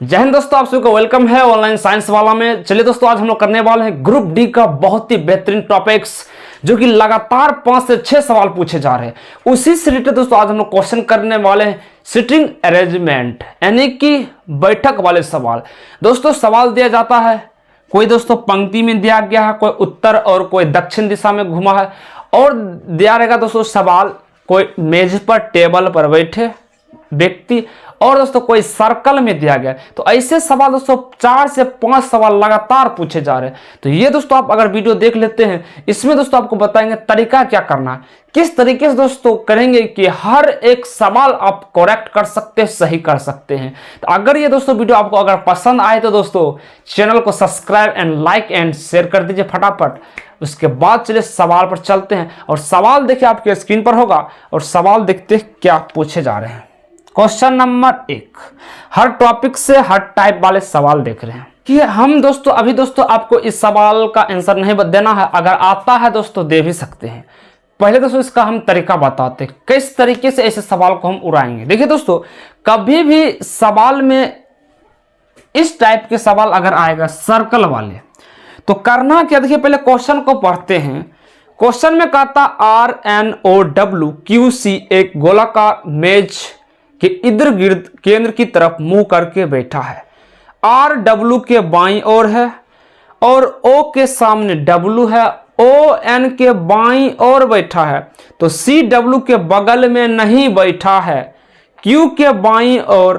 जय हिंद दोस्तों, आप सभी को वेलकम है ऑनलाइन साइंस वाला में। चलिए दोस्तों, आज हम लोग करने वाले हैं ग्रुप डी का बहुत ही बेहतरीन टॉपिक्स, जो कि लगातार 5 से 6 सवाल पूछे जा रहे हैं। उसी से रिलेटेड दोस्तों आज हम लोग क्वेश्चन करने वाले हैं सिटिंग अरेंजमेंट, यानी कि बैठक वाले सवाल। दोस्तों सवाल दिया जाता है, कोई दोस्तों पंक्ति में दिया गया है, कोई उत्तर और कोई दक्षिण दिशा में घुमा है, और दिया रहेगा दोस्तों सवाल कोई मेज पर टेबल पर बैठे व्यक्ति, और दोस्तों कोई सर्कल में दिया गया। तो ऐसे सवाल दोस्तों 4 से 5 सवाल लगातार पूछे जा रहे हैं। तो ये दोस्तों आप अगर वीडियो देख लेते हैं, इसमें दोस्तों आपको बताएंगे तरीका क्या करना है, किस तरीके से दोस्तों करेंगे कि हर एक सवाल आप करेक्ट कर सकते हैं, सही कर सकते हैं। तो अगर ये दोस्तों वीडियो आपको अगर पसंद आए तो दोस्तों चैनल को subscribe and like and share कर दीजिए फटाफट। उसके बाद चलिए सवाल पर चलते हैं, और सवाल देखिए आपके स्क्रीन पर होगा, और सवाल देखते क्या पूछे जा रहे हैं। क्वेश्चन नंबर 1, हर टॉपिक से हर टाइप वाले सवाल देख रहे हैं कि हम दोस्तों अभी दोस्तों आपको इस सवाल का आंसर नहीं देना है, अगर आता है दोस्तों दे भी सकते हैं। पहले दोस्तों इसका हम तरीका बताते हैं, किस तरीके से ऐसे सवाल को हम उड़ाएंगे। देखिए दोस्तों, कभी भी सवाल में इस टाइप के सवाल अगर आएगा सर्कल वाले, तो करना क्या, देखिए पहले क्वेश्चन को पढ़ते हैं। क्वेश्चन में कहता RNOWQC एक गोलाकार मेज के इर्द गिर्द केंद्र की तरफ मुंह करके बैठा है। RW के बाईं ओर है और O के सामने W है, ON के बाईं ओर बैठा है, तो CW के बगल में नहीं बैठा है। Q के बाईं ओर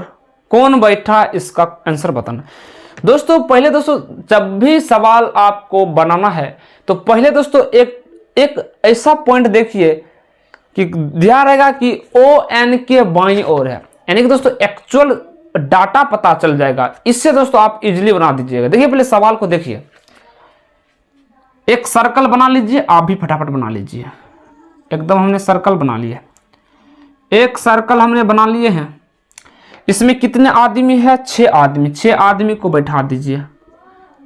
कौन बैठा है, इसका आंसर बताना। दोस्तों पहले दोस्तों जब भी सवाल आपको बनाना है, तो पहले दोस्तों एक ऐसा पॉइंट देखिए कि ध्यान रहेगा कि ON के बाईं ओर है, यानी कि दोस्तों एक्चुअल डाटा पता चल जाएगा। इससे दोस्तों आप इजीली बना दीजिएगा। देखिए पहले सवाल को देखिए, एक सर्कल बना लीजिए, आप भी फटाफट बना लीजिए। एकदम हमने सर्कल बना लिया, एक सर्कल हमने बना लिए हैं। इसमें कितने आदमी है, 6 आदमी। 6 आदमी को बैठा दीजिए,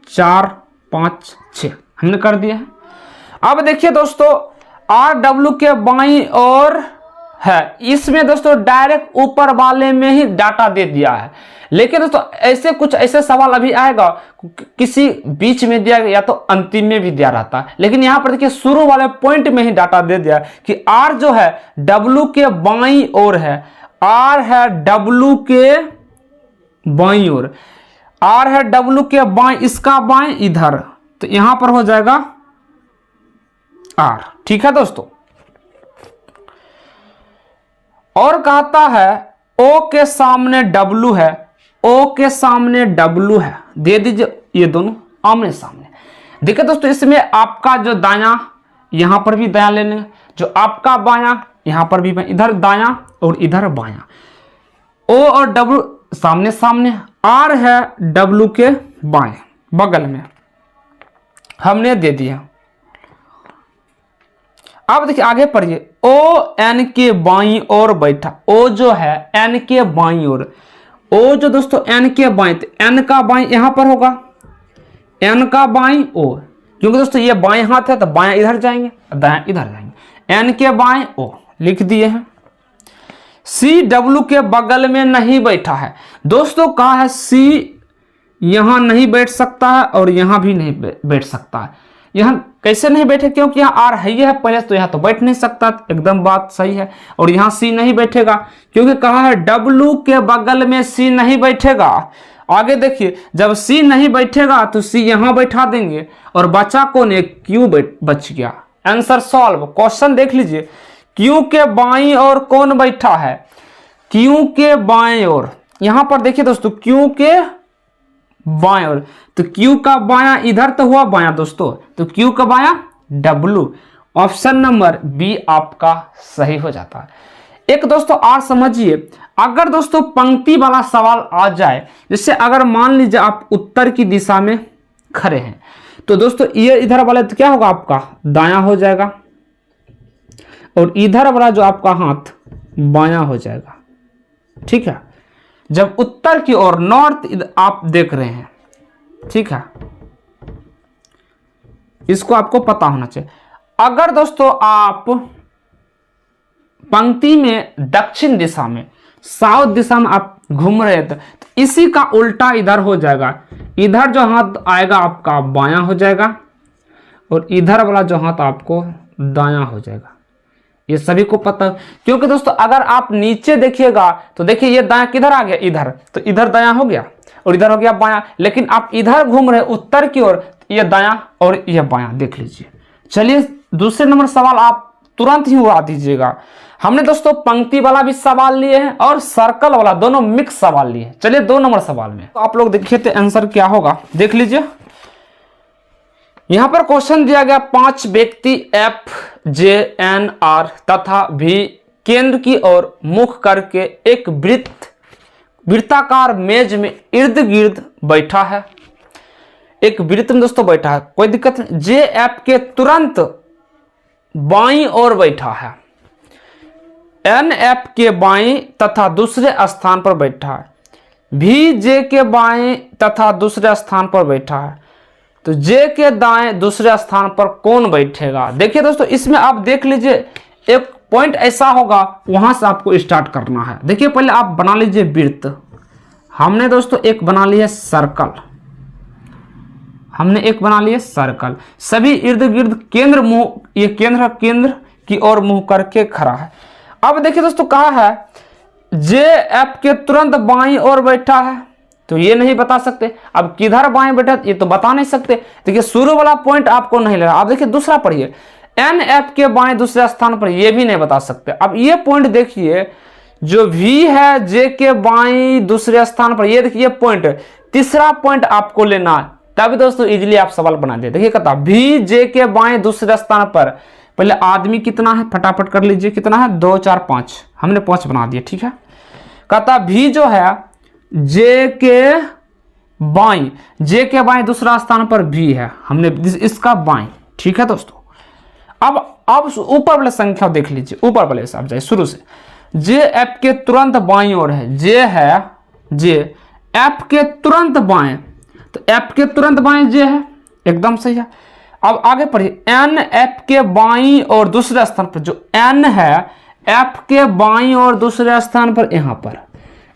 4 5 6 हमने कर दिया है। अब देखिए दोस्तों RW के बाईं ओर है, इसमें दोस्तों डायरेक्ट ऊपर वाले में ही डाटा दे दिया है। लेकिन दोस्तों ऐसे सवाल अभी आएगा, किसी बीच में दिया या तो अंतिम में भी दिया रहता है, लेकिन यहां पर देखिए शुरू वाले पॉइंट में ही डाटा दे दिया कि R जो है W के बाईं ओर है। R है W के बाईं ओर, R है W के बाईं, इसका बाईं इधर, तो यहां पर हो जाएगा R। ठीक है दोस्तों, और कहता है O के सामने W है, O के सामने W है, दे दीजिए ये दोनों आमने सामने। देखिए दोस्तों इसमें आपका जो दायां यहां पर भी दायां लेने, जो आपका बायां यहां पर भी, इधर दायां और इधर बायां। O और W सामने सामने, R है W के बाएं बगल में, हमने दे दिया। अब देखिए आगे पढ़िए, ON के बाईं ओर बैठा। O जो है N के बाईं ओर, O जो दोस्तों N के बाईं, तो N का बाईं यहां पर होगा, N का बाईं O, क्योंकि दोस्तों ये बाएं हाथ है तो बाएं इधर जाएंगे, दाएं इधर जाएंगे। N के बाएं O लिख दिए हैं। CW के बगल में नहीं बैठा है। दोस्तों कहा है C यहां नहीं बैठ सकता है और यहां भी नहीं बैठ सकता है। यहां कैसे नहीं बैठे, क्योंकि यहाँ R है ही है पहले, तो यहाँ तो बैठ नहीं सकता, एकदम बात सही है। और यहाँ C नहीं बैठेगा, क्योंकि कहा है W के बगल में C नहीं बैठेगा। आगे देखिए, जब C नहीं बैठेगा तो C यहाँ बैठा देंगे, और बचा कौन है, Q बच गया। Answer solve. क्वेश्चन देख लीजिए, Q के बाईं ओर कौन बैठा है, Q के बाएं ओर। यहां पर देखिए दोस्तों Q के बाएं ओर, तो Q का बायां इधर तो हुआ बायां दोस्तों, तो Q का बायां W। ऑप्शन नंबर बी आपका सही हो जाता है। एक दोस्तों और समझिए, अगर दोस्तों पंक्ति वाला सवाल आ जाए, जैसे अगर मान लीजिए आप उत्तर की दिशा में खड़े हैं, तो दोस्तों ये इधर वाला तो क्या होगा, आपका दायां हो जाएगा, और इधर वाला जो आपका हाथ बायां हो जाएगा। ठीक है, जब उत्तर की ओर नॉर्थ आप देख रहे हैं, ठीक है, इसको आपको पता होना चाहिए। अगर दोस्तों आप पंक्ति में दक्षिण दिशा में, साउथ दिशा में आप घूम रहे थे, तो इसी का उल्टा इधर हो जाएगा। इधर जो हाथ आएगा आपका बायां हो जाएगा और इधर वाला जो हाथ आपको दायां हो जाएगा। ये सभी को पता, क्योंकि दोस्तों अगर आप नीचे देखिएगा तो देखिए ये दायां किधर आ गया, इधर, तो इधर दायां हो गया और इधर हो गया बायां। लेकिन आप इधर घूम रहे उत्तर की ओर, ये दायां और ये बायां, देख लीजिए। चलिए दूसरे नंबर सवाल आप तुरंत ही उड़ा दीजिएगा। हमने दोस्तों पंक्ति वाला भी सवाल लिए हैं और सर्कल वाला, दोनों मिक्स सवाल लिए हैं। चलिए 2 नंबर सवाल में तो आप लोग देखिए तो आंसर क्या होगा, देख लीजिए। यहां पर क्वेश्चन दिया गया 5 व्यक्ति एफ, जे, एन, आर तथा भी केंद्र की ओर मुख करके एक वृत्ताकार मेज में इर्द गिर्द बैठा है। एक वृत्त में दोस्तों बैठा है, कोई दिक्कत नहीं। जे एफ के तुरंत बाईं ओर बैठा है, एन एफ के बाईं तथा दूसरे स्थान पर बैठा है, भी जे के बाएं तथा दूसरे स्थान पर बैठा है, तो जे के दाएं दूसरे स्थान पर कौन बैठेगा। देखिए दोस्तों इसमें आप देख लीजिए, एक पॉइंट ऐसा होगा वहां से आपको स्टार्ट करना है। देखिए पहले आप बना लीजिए वृत्त। हमने दोस्तों एक बना लिया सर्कल, हमने एक बना लिया सर्कल, सभी इर्द गिर्द केंद्र मुंह, ये केंद्र की ओर मुंह करके खड़ा है। अब देखिए दोस्तों कहा है जे एफ के तुरंत बाईं ओर बैठा है, तो ये नहीं बता सकते। अब किधर बाएं बैठा ये तो बता नहीं सकते। देखिए शुरू वाला पॉइंट आपको नहीं लगा। अब देखिए दूसरा पढ़िए, एन एफ के बाएं दूसरे स्थान पर, ये भी नहीं बता सकते। अब ये पॉइंट देखिए, जो भी है जे के बाएं दूसरे स्थान पर, ये देखिए पॉइंट, तीसरा पॉइंट आपको लेना है, तभी दोस्तों इजीली आप सवाल बना दे। देखिए कहता भी जे के बाएं दूसरे स्थान पर, पहले आदमी कितना है फटाफट कर लीजिए, कितना है 2 4 5, हमने 5 बना दिया, ठीक है। कहता भी जो है जे के बाएं दूसरा स्थान पर भी है, हमने इसका बाएं, ठीक है दोस्तों। अब ऊपर वाले संख्या देख लीजिए, ऊपर वाले हिसाब जाए शुरू से। जे एफ के तुरंत बाईं ओर है, जे एफ के तुरंत बाएं, तो एफ के तुरंत बाएं जे है, एकदम सही है। अब आगे पढ़िए, एन एफ के बाईं और दूसरे स्थान पर, जो एन है एफ के बाईं और दूसरे स्थान पर, यहां पर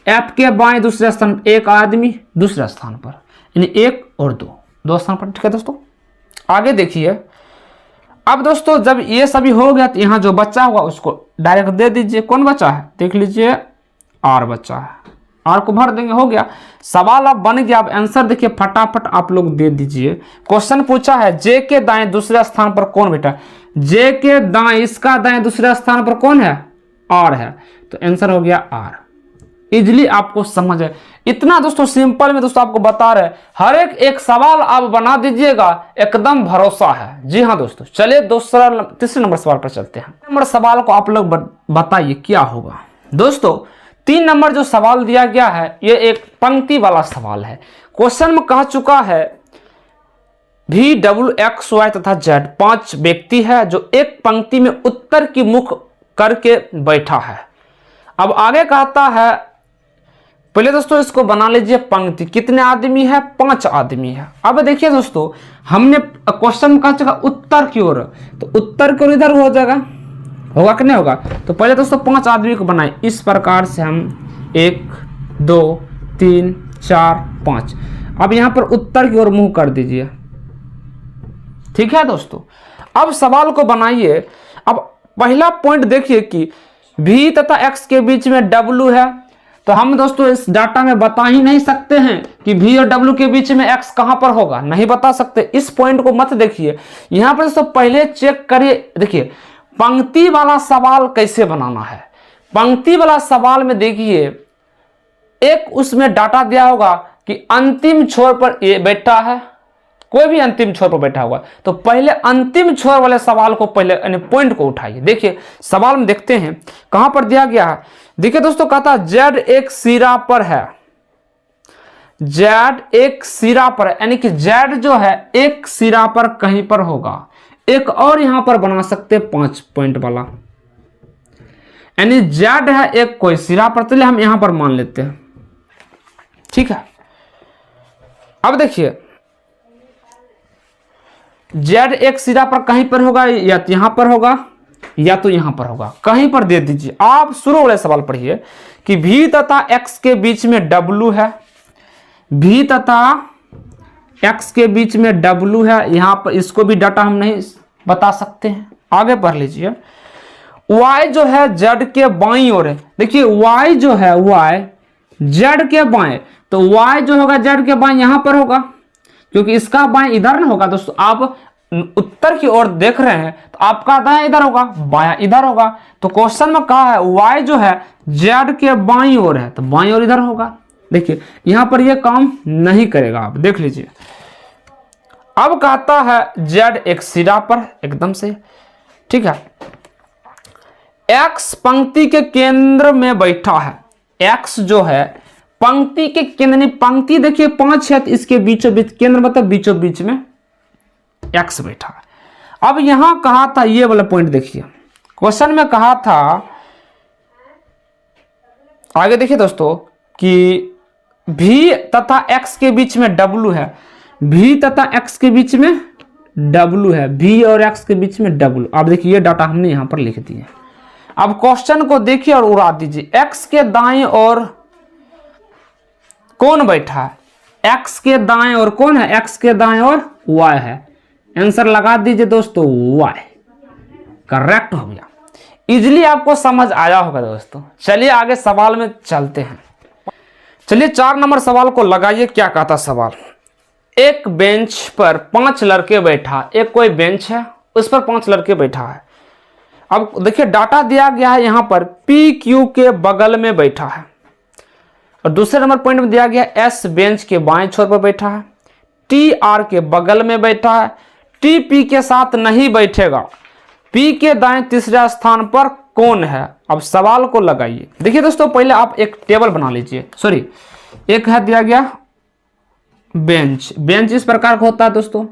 एफ के बाएं दूसरे स्थान पर एक आदमी दूसरे स्थान पर, यानी 1 और 2 स्थान पर, ठीक है दोस्तों। आगे देखिए, अब दोस्तों जब ये सभी हो गया तो यहां जो बच्चा होगा उसको डायरेक्ट दे दीजिए। कौन बचा है देख लीजिए, आर बचा है, आर को भर देंगे, हो गया सवाल। अब बन गया। अब आंसर देखिए फटाफट आप लोग दे दीजिए। क्वेश्चन पूछा है जे के दाएं दूसरे स्थान पर कौन बैठा, जे के दाएं, इसका दाएं दूसरे स्थान पर कौन है, आर है, तो आंसर हो गया आर। इजिली आपको समझ है, इतना दोस्तों सिंपल में दोस्तों आपको बता रहे, हर एक सवाल आप बना दीजिएगा, एकदम भरोसा है। जी हाँ दोस्तों, चलिए तीसरे नंबर सवाल पर चलते हैं। नंबर सवाल को आप लोग बताइए क्या होगा। दोस्तों 3 नंबर जो सवाल दिया गया है ये एक पंक्ति वाला सवाल है। क्वेश्चन में कह चुका है भी डब्ल्यू एक्स वाई तथा जेड 5 व्यक्ति है जो एक पंक्ति में उत्तर की मुख करके बैठा है। अब आगे कहता है, पहले दोस्तों इसको बना लीजिए पंक्ति, कितने आदमी है, 5 आदमी है। अब देखिए दोस्तों हमने क्वेश्चन कहा चुका उत्तर की ओर, तो उत्तर की ओर इधर हो जाएगा, होगा कि नहीं होगा। तो पहले दोस्तों 5 आदमी को बनाए, इस प्रकार से हम 1 2 3 4 5। अब यहां पर उत्तर की ओर मुंह कर दीजिए, ठीक है दोस्तों। अब सवाल को बनाइए। अब पहला पॉइंट देखिए कि भी तथा एक्स के बीच में डब्ल्यू है, तो हम दोस्तों इस डाटा में बता ही नहीं सकते हैं कि भी और डब्ल्यू के बीच में एक्स कहां पर होगा, नहीं बता सकते। इस पॉइंट को मत देखिए, यहां पर दोस्तों पहले चेक करिए। देखिए पंक्ति वाला सवाल कैसे बनाना है। पंक्ति वाला सवाल में देखिए एक उसमें डाटा दिया होगा कि अंतिम छोर पर ये बैठा है, कोई भी अंतिम छोर पर बैठा हुआ, तो पहले अंतिम छोर वाले सवाल को पहले यानी पॉइंट को उठाइए। देखिए सवाल में देखते हैं कहां पर दिया गया है। देखिए दोस्तों कहता जेड एक सिरा पर है, जेड एक सिरा पर है, यानी कि जेड जो है एक सिरा पर कहीं पर होगा। एक और यहां पर बना सकते 5 पॉइंट वाला, यानी जेड है एक कोई सिरा पर, चलिए हम यहां पर मान लेते हैं, ठीक है। अब देखिए जेड एक सिरा पर कहीं पर होगा या यहां पर होगा, या तो यहां पर होगा, कहीं पर दे दीजिए। आप शुरू वाले सवाल पढ़िए कि v तथा x के बीच में w है, v तथा x के बीच में w है, यहां पर इसको भी डाटा हम नहीं बता सकते हैं। आगे पढ़ लीजिए, y जो है z के बाईं ओर है। देखिए y जो है y z के बाएं, तो y जो होगा z के बाएं यहां पर होगा, क्योंकि इसका बाएं इधर ना होगा। दोस्तों आप उत्तर की ओर देख रहे हैं तो आपका दायां इधर होगा, बायां इधर होगा। तो क्वेश्चन में कहा है y जो है z के बाईं ओर है, तो बाईं ओर इधर होगा। देखिए यहां पर यह काम नहीं करेगा, आप देख लीजिए। अब कहता है z एक सिरा पर, एकदम से ठीक है। x पंक्ति के केंद्र में बैठा है, x जो है पंक्ति के केंद्र, पंक्ति देखिए 5 है, तो इसके बीचों बीच, केंद्र मतलब बीचों बीच में x बैठा है। अब यहां कहा था, ये वाला पॉइंट देखिए, क्वेश्चन में कहा था, आगे देखिए दोस्तों कि v तथा x के बीच में w है, v तथा x के बीच में w है, v और x के बीच में w। अब देखिए ये डाटा हमने यहां पर लिख दिए। अब क्वेश्चन को देखिए और उड़ा दीजिए। x के दाएं ओर कौन बैठा है, x के दाएं ओर कौन है, x के दाएं ओर y है। आंसर लगा दीजिए दोस्तों, y करेक्ट हो गया। इजीली आपको समझ आया होगा दोस्तों। चलिए आगे सवाल में चलते हैं। चलिए 4 नंबर सवाल को लगाइए। क्या कहता सवाल, एक बेंच पर 5 लड़के बैठा, एक कोई बेंच है उस पर 5 लड़के बैठा है। अब देखिए डाटा दिया गया है यहाँ पर पी क्यू के बगल में बैठा है, और दूसरे नंबर पॉइंट में दिया गया एस बेंच के बाएं छोर पर बैठा है, टी आर के बगल में बैठा है, टी पी के साथ नहीं बैठेगा, पी के दाएं तीसरे स्थान पर कौन है। अब सवाल को लगाइए। देखिए दोस्तों पहले आप एक टेबल बना लीजिए, सॉरी एक है दिया गया बेंच, बेंच इस प्रकार का होता है दोस्तों।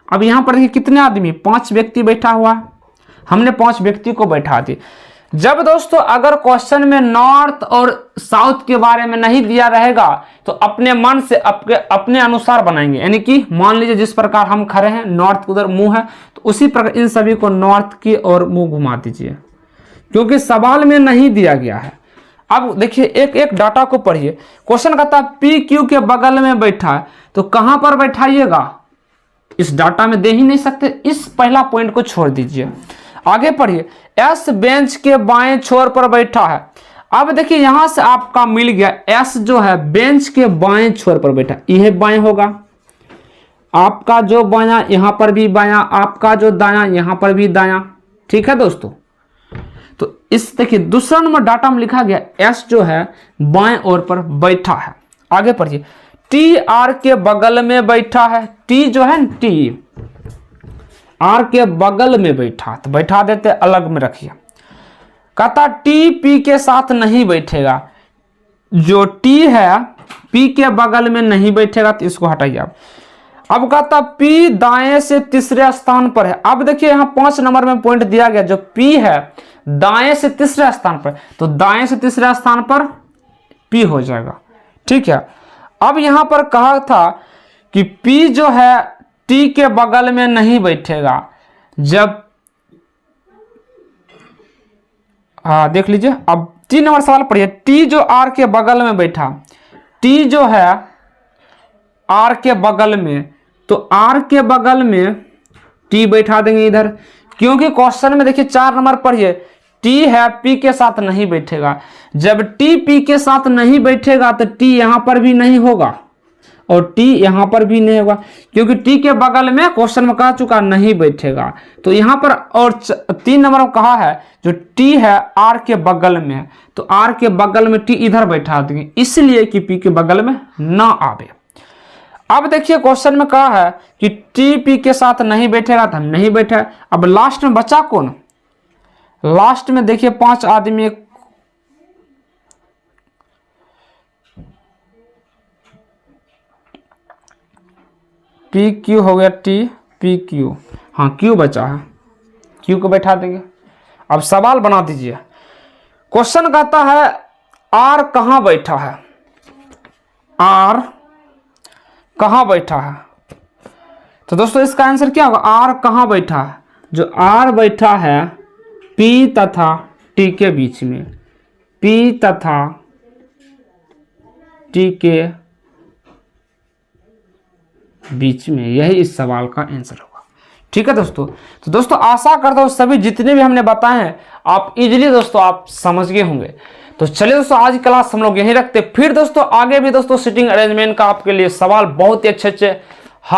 अब यहां पर देखिए कितने आदमी, 5 व्यक्ति बैठा हुआ है, हमने 5 व्यक्ति को बैठा दिए। जब दोस्तों अगर क्वेश्चन में नॉर्थ और साउथ के बारे में नहीं दिया रहेगा तो अपने मन से अपने अनुसार बनाएंगे। यानी कि मान लीजिए जिस प्रकार हम खड़े हैं, नॉर्थ उधर मुंह है, तो उसी प्रकार इन सभी को नॉर्थ की ओर मुंह घुमा दीजिए, क्योंकि सवाल में नहीं दिया गया है। अब देखिए एक एक डाटा को पढ़िए। क्वेश्चन कहता है पी क्यू के बगल में बैठा है, तो कहां पर बैठाइएगा, इस डाटा में दे ही नहीं सकते, इस पहला पॉइंट को छोड़ दीजिए। आगे पढ़िए, एस बेंच के बाएं छोर पर बैठा है। अब देखिए यहां से आपका मिल गया, एस जो है बेंच के बाएं छोर पर बैठा, यह बाएं होगा, आपका जो बायां यहां पर भी बायां, आपका जो दायां यहां पर भी दायां। ठीक है दोस्तों, तो इस देखिए दूसरा नंबर डाटा में लिखा गया एस जो है बाएं ओर पर बैठा है। आगे पढ़िए, टी आर के बगल में बैठा है, टी जो है टी आर के बगल में बैठा, तो बैठा देते अलग में रखिए। कहता टी पी के साथ नहीं बैठेगा, जो टी है पी के बगल में नहीं बैठेगा, तो इसको हटाइए आप। अब कहता पी दाएं से तीसरे स्थान पर है। अब देखिए यहां 5 नंबर में पॉइंट दिया गया, जो पी है दाएं से तीसरे स्थान पर, तो दाएं से तीसरे स्थान पर पी हो जाएगा। ठीक है, अब यहां पर कहा था कि पी जो है टी के बगल में नहीं बैठेगा। जब देख लीजिए, अब 3 नंबर सवाल पढ़िए, टी जो आर के बगल में बैठा, टी जो है आर के बगल में, तो आर के बगल में टी बैठा देंगे इधर, क्योंकि क्वेश्चन में देखिए 4 नंबर पढ़िए, टी है पी के साथ नहीं बैठेगा। जब टी पी के साथ नहीं बैठेगा तो टी यहां पर भी नहीं होगा और टी यहां पर भी नहीं होगा, क्योंकि टी के बगल में क्वेश्चन में कह चुका नहीं बैठेगा। तो यहां पर और 3 नंबर में कहा है जो टी है आर के बगल में है, तो आर के बगल में टी इधर बैठा देंगे, इसलिए कि पी के बगल में ना आवे। अब देखिए क्वेश्चन में कहा है कि टी पी के साथ नहीं बैठेगा, तो हम नहीं बैठे। अब लास्ट में बचा कौन, लास्ट में देखिए 5 आदमी, पी क्यू हो गया, टी पी क्यू, हाँ क्यू बचा है, क्यू को बैठा देंगे। अब सवाल बना दीजिए। क्वेश्चन कहता है आर कहां बैठा है, आर कहां बैठा है, तो दोस्तों इसका आंसर क्या होगा, आर कहां बैठा है, जो आर बैठा है पी तथा टी के बीच में, पी तथा टी के बीच में, यही इस सवाल का आंसर होगा। ठीक है दोस्तों, तो दोस्तों आशा करता हूँ सभी जितने भी हमने बताए हैं आप इजीली दोस्तों आप समझ गए होंगे। तो चलिए दोस्तों आज की क्लास हम लोग यहीं रखते, फिर दोस्तों आगे भी दोस्तों सिटिंग अरेंजमेंट का आपके लिए सवाल बहुत ही अच्छे